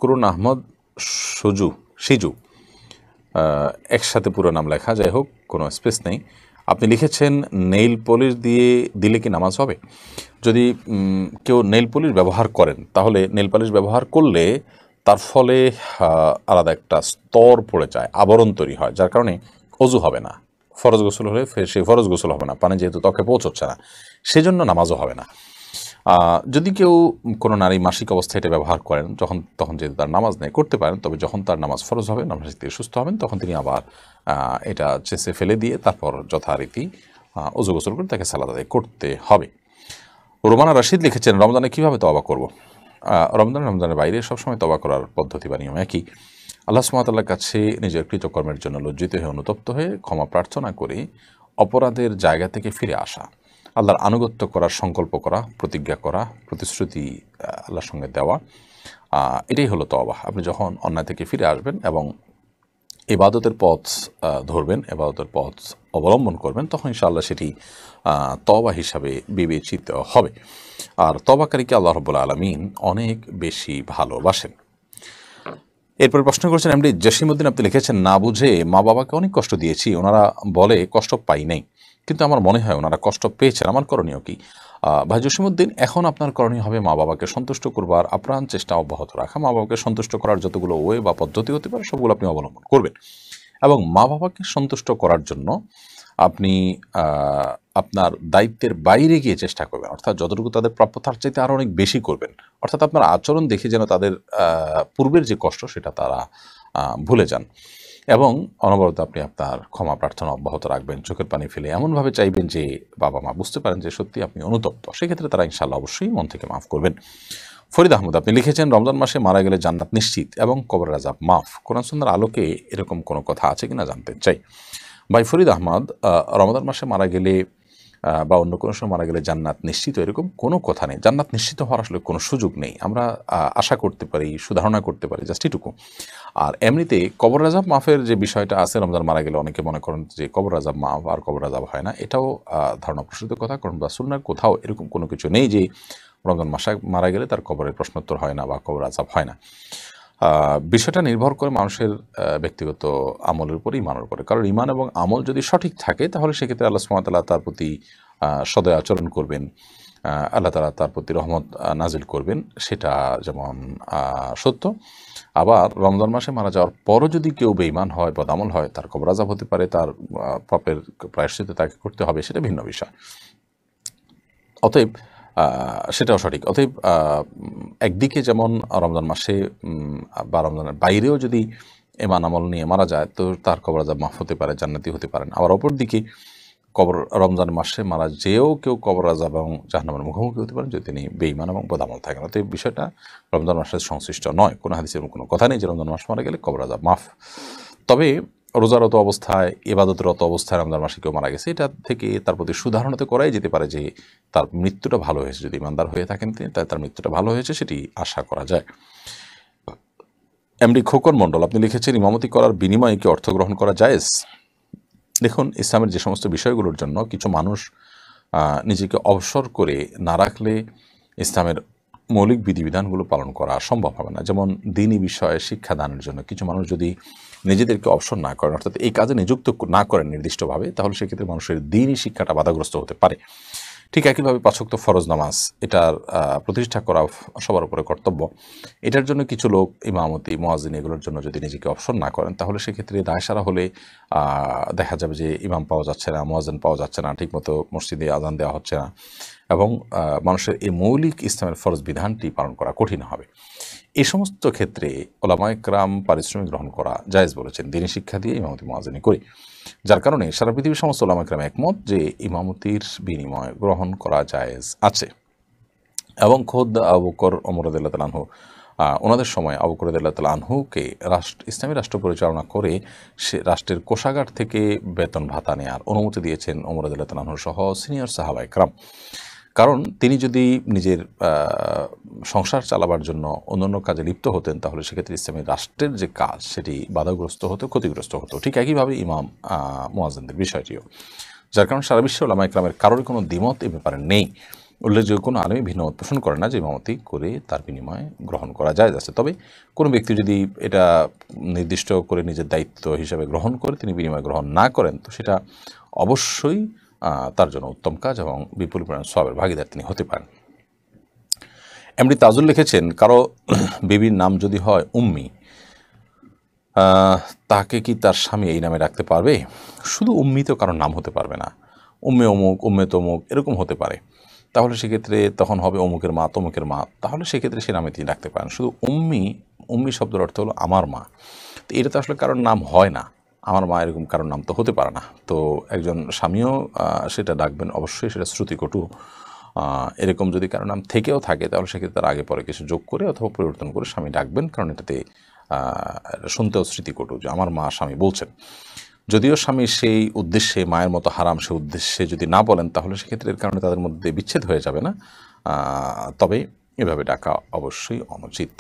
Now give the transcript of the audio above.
মাকরুন আহমদ সিজু, একসাথে পুরো নাম লেখা, যাই হোক কোনো স্পেস নেই। আপনি লিখেছেন নেইল পলিশ দিয়ে দিলে কি নামাজ হবে? যদি কেউ নেইল পলিশ ব্যবহার করেন তাহলে নেইল পলিশ ব্যবহার করলে তার ফলে আলাদা একটা স্তর পড়ে যায়, আবরণ তৈরি হয়, যার কারণে অজু হবে না। ফরজ গোসল হলে সেই ফরজ গোসল হবে না, পানি যেহেতু ত্বকে পৌঁছচ্ছে না, সেজন্য নামাজও হবে না। যদি কেউ কোনো নারী মাসিক অবস্থায় এটা ব্যবহার করেন তখন যেহেতু তার নামাজ নেই, করতে পারেন, তবে যখন তার নামাজ ফরজ হবে, নামাজ থেকে সুস্থ হবেন, তখন তিনি আবার এটা চেষে ফেলে দিয়ে তারপর যথারীতি অজু গোসল করে তাকে সালাত আদায় করতে হবে। রোমানা রশিদ লিখেছেন, রমজানে কীভাবে তওবা করব? রমজানের বাইরে সবসময় তওবা করার পদ্ধতি বা নিয়ম একই। আল্লাহ সুবহানাহু ওয়া তাআলার কাছে নিজের কৃতকর্মের জন্য লজ্জিত হয়ে অনুতপ্ত হয়ে ক্ষমা প্রার্থনা করে অপরাধের জায়গা থেকে ফিরে আসা, আল্লাহর আনুগত্য করার সংকল্প করা, প্রতিজ্ঞা করা, প্রতিশ্রুতি আল্লাহর সঙ্গে দেওয়া, এটাই হলো তওবা। আপনি যখন অন্যায় থেকে ফিরে আসবেন এবং ইবাদতের পথ ধরবেন, ইবাদতের পথ অবলম্বন করবেন, তখন ইনশাআল্লাহ সেটি তওবা হিসাবে বিবেচিত হবে। আর তওবাকারীকে আল্লাহ রাব্বুল আলামিন অনেক বেশি ভালোবাসেন। এরপরে প্রশ্ন করেছেন এমডি জসিমউদ্দিন, আপনি লিখেছেন, না বুঝে মা বাবাকে অনেক কষ্ট দিয়েছি, ওনারা বলে কষ্ট পাই নাই, কিন্তু আমার মনে হয় ওনারা কষ্ট পেয়েছেন, আমার করণীয় কি? ভাই জসিমউদ্দিন, এখন আপনার করণীয় হবে মা বাবাকে সন্তুষ্ট করবার আপ্রাণ চেষ্টা অব্যাহত রাখা। মা বাবাকে সন্তুষ্ট করার যতগুলো ওয়ে বা পদ্ধতি হতে পারে সবগুলো আপনি অবলম্বন করবেন, এবং মা বাবাকে সন্তুষ্ট করার জন্য আপনি আপনার দায়িত্বের বাইরে গিয়ে চেষ্টা করবেন, অর্থাৎ যতটুকু তাদের প্রাপ্য তার চাইতে আরও অনেক বেশি করবেন। অর্থাৎ আপনার আচরণ দেখে যেন তাদের পূর্বের যে কষ্ট সেটা তারা ভুলে যান, এবং অনবরত আপনি আপনার ক্ষমা প্রার্থনা অব্যাহত রাখবেন, চোখের পানি ফেলে এমনভাবে চাইবেন যে বাবা মা বুঝতে পারেন যে সত্যি আপনি অনুতপ্ত। সেক্ষেত্রে তারা ইনশাআল্লাহ অবশ্যই মন থেকে মাফ করবেন। ফরিদ আহমদ, আপনি লিখেছেন, রমজান মাসে মারা গেলে জান্নাত নিশ্চিত এবং কবরের আযাব মাফ, কোরআন সুন্নাহর আলোকে এরকম কোনো কথা আছে কিনা জানতে চাই। ভাই ফরিদ আহমদ, রমজান মাসে মারা গেলে বা অন্য কোনো সময় মারা গেলে জান্নাত নিশ্চিত এরকম কোনো কথা নেই। জান্নাত নিশ্চিত হওয়ার আসলে কোনো সুযোগ নেই। আমরা আশা করতে পারি, সুধারণা করতে পারি, জাস্ট এটুকু। আর এমনিতে কবর আযাব মাফের যে বিষয়টা আছে, রমজান মারা গেলে অনেকে মনে করেন যে কবর আযাব মাফ আর কবর আযাব হয় না, এটাও ধারণা প্রসূত কথা। কারণ বা সুন্নাহর কোথাও এরকম কোনো কিছু নেই যে রমজান মাসে মারা গেলে তার কবরের প্রশ্নোত্তর হয় না বা কবর আযাব হয় না। বিষয়টা নির্ভর করে মানুষের ব্যক্তিগত আমলের উপর, ইমানের উপরে। কারণ ইমান এবং আমল যদি সঠিক থাকে তাহলে সেক্ষেত্রে আল্লাহ সুবহানাহু ওয়া তাআলা তার প্রতি সদয় আচরণ করবেন, আল্লাহ তাআলা তার প্রতি রহমত নাজিল করবেন, সেটা যেমন সত্য। আবার রমজান মাসে মারা যাওয়ার পরও যদি কেউ বেঈমান হয়, বদআমল হয়, তার কবর আযাব হতে পারে, তার পাপের প্রায়শ্চিত্ত তাকে করতে হবে, সেটা ভিন্ন বিষয়। অতএব সেটাও সঠিক। অতএব একদিকে যেমন রমজান মাসে বা রমজানের বাইরেও যদি ঈমান আমল নিয়ে মারা যায় তো তার কবর আযাব মাফ হতে পারে, জান্নাতি হতে পারেন। আবার অপরদিকে রমজান মাসে মারা যেও কেউ কবর আযাব এবং জাহান্নামের মুখোমুখি হতে পারেন যদি তিনি বেঈমান এবং বদআমল থাকেন। অতএব বিষয়টা রমজান মাসের সংশ্লিষ্ট নয়। কোনো হাদিসের কোনো কথা নেই যে রমজান মাস মারা গেলে কবর আযাব মাফ। তবে রোজারত অবস্থায়, ইবাদতরত অবস্থায় রমজান মাসে কেউ মারা গেছে, এটা থেকে তার প্রতি সুধারণাতে করাই যেতে পারে যে তার মৃত্যুটা ভালো হয়েছে। যদি ইমানদার হয়ে থাকেন তিনি, তাই তার মৃত্যুটা ভালো হয়েছে সেটি আশা করা যায়। এমডি খোকন মণ্ডল, আপনি লিখেছেন, ইমামতি করার বিনিময়ে কি অর্থ গ্রহণ করা জায়েজ? দেখুন, ইসলামের যে সমস্ত বিষয়গুলোর জন্য কিছু মানুষ নিজেকে অবসর করে না রাখলে ইসলামের মৌলিক বিধিবিধানগুলো পালন করা সম্ভব হবে না। যেমন দ্বীনি বিষয়ে শিক্ষাদানের জন্য কিছু মানুষ যদি নিজেদেরকে অবসর না করেন, অর্থাৎ এই কাজে নিযুক্ত না করেন নির্দিষ্টভাবে, তাহলে সেক্ষেত্রে মানুষের দ্বীনি শিক্ষাটা বাধাগ্রস্ত হতে পারে। ঠিক একইভাবে ৫ ওয়াক্ত ফরজ নামাজ, এটার প্রতিষ্ঠা করা সবার উপরে কর্তব্য। এটার জন্য কিছু লোক ইমামতি, মুয়াজ্জিন এগুলোর জন্য যদি নিজেকে অবসর না করেন, তাহলে সেক্ষেত্রে দায়সারা হলে দেখা যাবে যে ইমাম পাওয়া যাচ্ছে না, মুয়াজ্জিন পাওয়া যাচ্ছে না, ঠিকমতো মসজিদে আযান দেওয়া হচ্ছে না, এবং মানুষের এই মৌলিক ইসলামের ফরজ বিধানটি পালন করা কঠিন হবে। এই সমস্ত ক্ষেত্রে উলামায়ে কেরাম পারিশ্রমিক গ্রহণ করা জায়েজ বলেছেন, দ্বীনি শিক্ষা দিয়ে ইমামতি মুয়াজ্জিনি করি। যার কারণে সারা পৃথিবীর সমস্ত উলামায়ে কেরাম একমত যে ইমামতির বিনিময় গ্রহণ করা জায়েজ আছে। এবং খোদ আবু বকর ওমর রাদিয়াল্লাহু তাআলা আনহু, ওনাদের সময় আবু বকর রাদিয়াল্লাহু তাআলা আনহুকে ইসলামী রাষ্ট্র পরিচালনা করে সে রাষ্ট্রের কোষাগার থেকে বেতন ভাতা নেওয়ার অনুমতি দিয়েছেন ওমর রাদিয়াল্লাহু তাআলা আনহু সহ সিনিয়র সাহাবায়ে কেরাম। কারণ তিনি যদি নিজের সংসার চালাবার জন্য অন্যান্য কাজে লিপ্ত হতেন, তাহলে সেক্ষেত্রে ইসলামী রাষ্ট্রের যে কাজ সেটি বাধাগ্রস্ত হতো, ক্ষতিগ্রস্ত হতো। ঠিক একইভাবে ইমাম মুয়াজ্জিনদের বিষয়টিও। যার কারণে সারা বিশ্বে উলামায়ে কেরামের কারোর কোনো দ্বিমত এ ব্যাপারে নেই উল্লেখযোগ্য কোনো আলেমী ভিন্ন মত পোষণ করে না যে ইমামতি করে তার বিনিময়ে গ্রহণ করা যায় আছে। তবে কোনো ব্যক্তি যদি এটা নির্দিষ্ট করে নিজের দায়িত্ব হিসাবে গ্রহণ করে তিনি বিনিময় গ্রহণ না করেন, তো সেটা অবশ্যই তার জন্য উত্তম কাজ এবং বিপুল পরিমাণ সওয়াবের ভাগীদার তিনি হতে পারেন। এমডি তাজুল লিখেছেন, কারো বিবির নাম যদি হয় উম্মি, তাকে কি তার স্বামী এই নামে রাখতে পারবে? শুধু উম্মি তো কারোর নাম হতে পারবে না, উম্মে অমুক, উম্মে তমুক এরকম হতে পারে। তাহলে সেক্ষেত্রে তখন হবে অমুকের মা, তমুকের মা, তাহলে সেক্ষেত্রে সে নামে তিনি রাখতে পারেন। শুধু উম্মি শব্দের অর্থ হলো আমার মা। তো এটা তো আসলে কারোর নাম হয় না, আমার মা এরকম কারোর নাম তো হতে পারে না। তো একজন স্বামীও সেটা ডাকবেন, অবশ্যই সেটা শ্রুতিকটু। এরকম যদি কারোর নাম থেকেও থাকে তাহলে সেক্ষেত্রে তার আগে পরে কিছু যোগ করে অথবা পরিবর্তন করে স্বামী ডাকবেন, কারণ এটাতে শুনতেও স্মৃতিকটু যে আমার মা স্বামী বলছেন। যদিও স্বামী সেই উদ্দেশ্যে মায়ের মতো হারাম সে উদ্দেশ্যে যদি না বলেন তাহলে সেক্ষেত্রে এর কারণে তাদের মধ্যে বিচ্ছেদ হয়ে যাবে না, তবে এভাবে ডাকা অবশ্যই অনুচিত।